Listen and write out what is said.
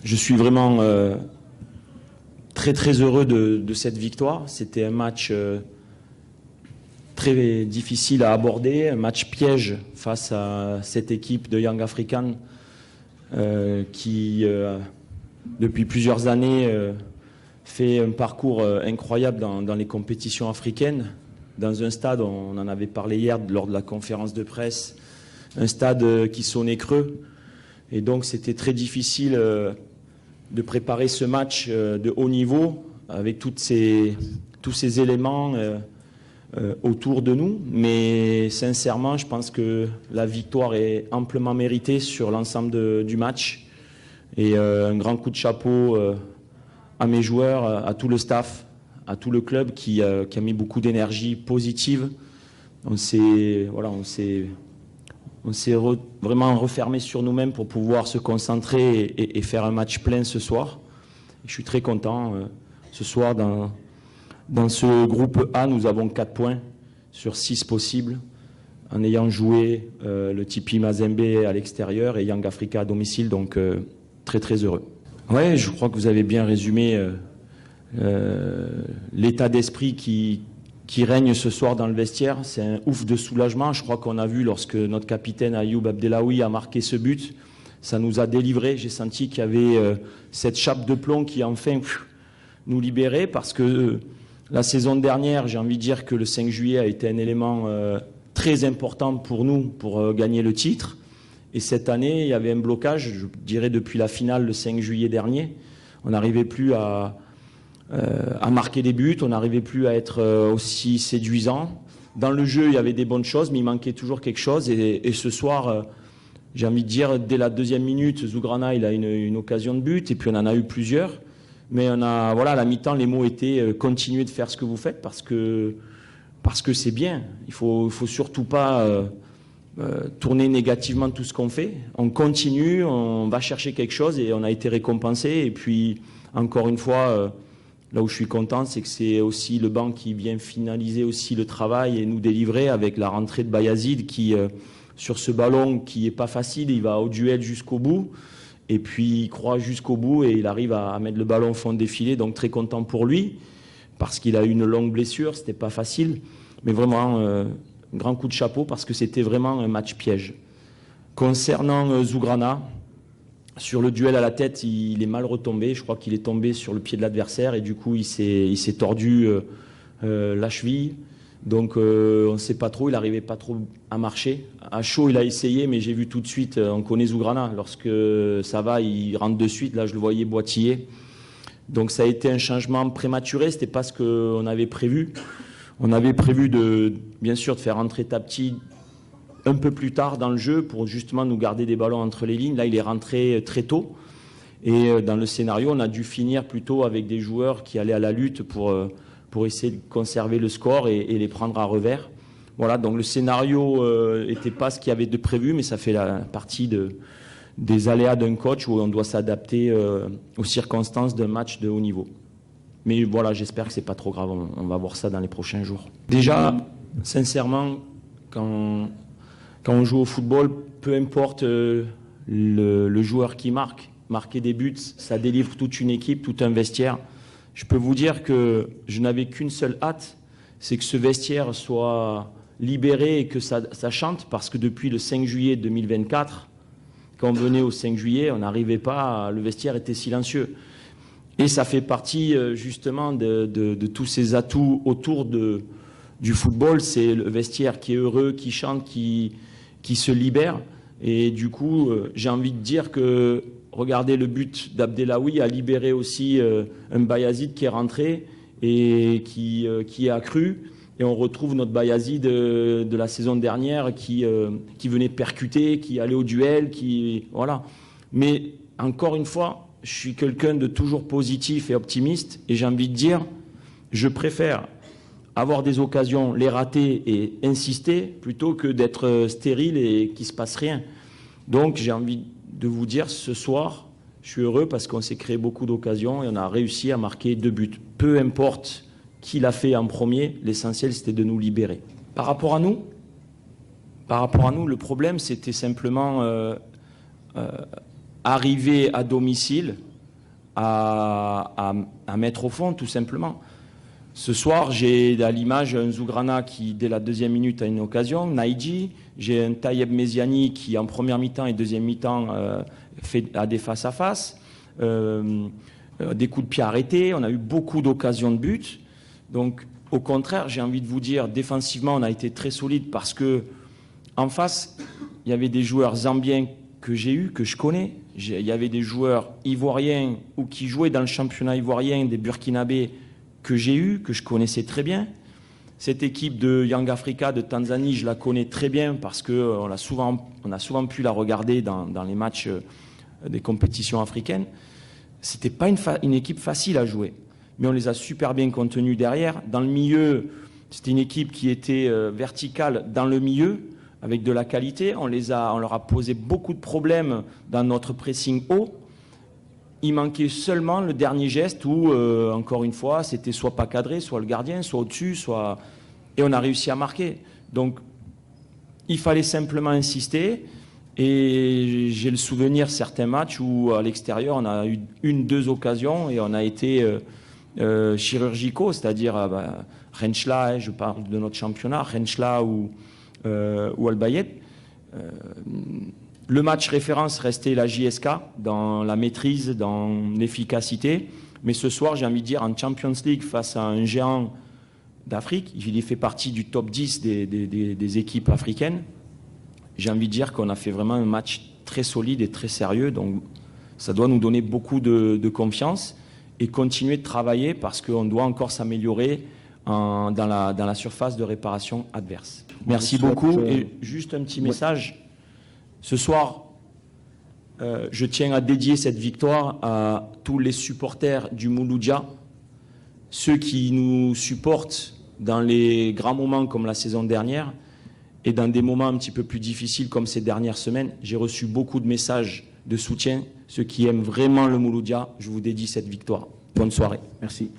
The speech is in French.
Je suis vraiment très très heureux de cette victoire. C'était un match très difficile à aborder, un match piège face à cette équipe de Young African qui, depuis plusieurs années, fait un parcours incroyable dans les compétitions africaines. Dans un stade, on en avait parlé hier lors de la conférence de presse, un stade qui sonnait creux. Et donc c'était très difficile de préparer ce match de haut niveau avec tous ces éléments autour de nous. Mais sincèrement, je pense que la victoire est amplement méritée sur l'ensemble du match. Et un grand coup de chapeau à mes joueurs, à tout le staff, à tout le club qui a mis beaucoup d'énergie positive. On s'est vraiment refermé sur nous-mêmes pour pouvoir se concentrer et faire un match plein ce soir. Et je suis très content. Ce soir, dans ce groupe A, nous avons 4 points sur 6 possibles, en ayant joué le TP Mazembe à l'extérieur et Young Africa à domicile. Donc, très très heureux. Ouais, je crois que vous avez bien résumé l'état d'esprit qui règne ce soir dans le vestiaire. C'est un ouf de soulagement. Je crois qu'on a vu lorsque notre capitaine Ayoub Abdellaoui a marqué ce but, ça nous a délivrés. J'ai senti qu'il y avait cette chape de plomb qui enfin nous libérait, parce que la saison dernière, j'ai envie de dire que le 5 juillet a été un élément très important pour nous pour gagner le titre. Et cette année, il y avait un blocage, je dirais depuis la finale le 5 juillet dernier. On n'arrivait plus à marquer des buts, on n'arrivait plus à être aussi séduisant. Dans le jeu, il y avait des bonnes choses, mais il manquait toujours quelque chose. Et ce soir, j'ai envie de dire, dès la 2e minute, Zougrana, il a une occasion de but, et puis on en a eu plusieurs. Mais à la mi-temps, les mots étaient continuez de faire ce que vous faites parce que c'est bien. Il faut surtout pas tourner négativement tout ce qu'on fait. On continue, on va chercher quelque chose et on a été récompensé. Et puis, encore une fois, là où je suis content, c'est que c'est aussi le banc qui vient finaliser aussi le travail et nous délivrer avec la rentrée de Bayazid qui, sur ce ballon qui n'est pas facile, il va au duel jusqu'au bout. Et puis il croit jusqu'au bout et il arrive à mettre le ballon au fond des filets. Donc très content pour lui, parce qu'il a eu une longue blessure, c'était pas facile. Mais vraiment, grand coup de chapeau parce que c'était vraiment un match piège. Concernant Zougrana, sur le duel à la tête, il est mal retombé. Je crois qu'il est tombé sur le pied de l'adversaire et du coup il s'est tordu la cheville. Donc on ne sait pas trop, il n'arrivait pas trop à marcher. À chaud, il a essayé, mais j'ai vu tout de suite, on connaît Zougrana, lorsque ça va, il rentre de suite. Là, je le voyais boitiller. Donc ça a été un changement prématuré, ce n'était pas ce qu'on avait prévu. On avait prévu, bien sûr, de faire rentrer Tapti un peu plus tard dans le jeu pour justement nous garder des ballons entre les lignes. Là, il est rentré très tôt. Et dans le scénario, on a dû finir plutôt avec des joueurs qui allaient à la lutte pour essayer de conserver le score et les prendre à revers. Voilà, donc le scénario n'était pas ce qu'il y avait de prévu, mais ça fait la partie des aléas d'un coach où on doit s'adapter aux circonstances d'un match de haut niveau. Mais voilà, j'espère que c'est pas trop grave, on va voir ça dans les prochains jours. Déjà, sincèrement, quand on joue au football, peu importe le joueur qui marquer des buts, ça délivre toute une équipe, tout un vestiaire. Je peux vous dire que je n'avais qu'une seule hâte, c'est que ce vestiaire soit libéré et que ça chante, parce que depuis le 5 juillet 2024, quand on venait au 5 juillet, on n'arrivait pas, le vestiaire était silencieux. Et ça fait partie justement de tous ces atouts autour du football, c'est le vestiaire qui est heureux, qui chante, qui se libère. Et du coup, j'ai envie de dire que regardez, le but d'Abdellaoui a libéré aussi un Bayazid qui est rentré et qui est accru. Et on retrouve notre Bayazid de la saison dernière qui venait percuter, qui allait au duel, voilà. Mais encore une fois, je suis quelqu'un de toujours positif et optimiste. Et j'ai envie de dire, je préfère avoir des occasions, les rater et insister, plutôt que d'être stérile et qu'il ne se passe rien. Donc j'ai envie de vous dire, ce soir, je suis heureux parce qu'on s'est créé beaucoup d'occasions et on a réussi à marquer 2 buts. Peu importe qui l'a fait en premier, l'essentiel c'était de nous libérer. Par rapport à nous, le problème c'était simplement arriver à domicile à mettre au fond, tout simplement. Ce soir, j'ai à l'image un Zougrana qui, dès la deuxième minute, a une occasion, Naïdji. J'ai un Tayeb Meziani qui, en première mi-temps et deuxième mi-temps, a des face-à-face, des coups de pied arrêtés. On a eu beaucoup d'occasions de but. Donc, au contraire, j'ai envie de vous dire, défensivement, on a été très solide parce que en face, il y avait des joueurs zambiens que j'ai eus, que je connais. Il y avait des joueurs ivoiriens ou qui jouaient dans le championnat ivoirien, des Burkinabés que j'ai eus, que je connaissais très bien. Cette équipe de Young Africa de Tanzanie, je la connais très bien parce qu'on a souvent pu la regarder dans les matchs des compétitions africaines. Ce n'était pas une équipe facile à jouer, mais on les a super bien contenus derrière. Dans le milieu, c'était une équipe qui était verticale dans le milieu, avec de la qualité. On leur a posé beaucoup de problèmes dans notre pressing haut. Il manquait seulement le dernier geste où, encore une fois, c'était soit pas cadré, soit le gardien, soit au-dessus, soit... Et on a réussi à marquer. Donc, il fallait simplement insister. Et j'ai le souvenir certains matchs où, à l'extérieur, on a eu 1-2 occasions et on a été chirurgicaux, c'est-à-dire Renchla, je parle de notre championnat, Renchla ou Al-Bayed. Le match référence restait la JSK dans la maîtrise, dans l'efficacité. Mais ce soir, j'ai envie de dire, en Champions League, face à un géant d'Afrique, il fait partie du top 10 des équipes africaines. J'ai envie de dire qu'on a fait vraiment un match très solide et très sérieux. Donc, ça doit nous donner beaucoup de confiance et continuer de travailler parce qu'on doit encore s'améliorer dans la surface de réparation adverse. Merci beaucoup. Et juste un petit message. Ce soir, je tiens à dédier cette victoire à tous les supporters du Mouloudia, ceux qui nous supportent dans les grands moments comme la saison dernière et dans des moments un petit peu plus difficiles comme ces dernières semaines. J'ai reçu beaucoup de messages de soutien. Ceux qui aiment vraiment le Mouloudia, je vous dédie cette victoire. Bonne soirée. Merci.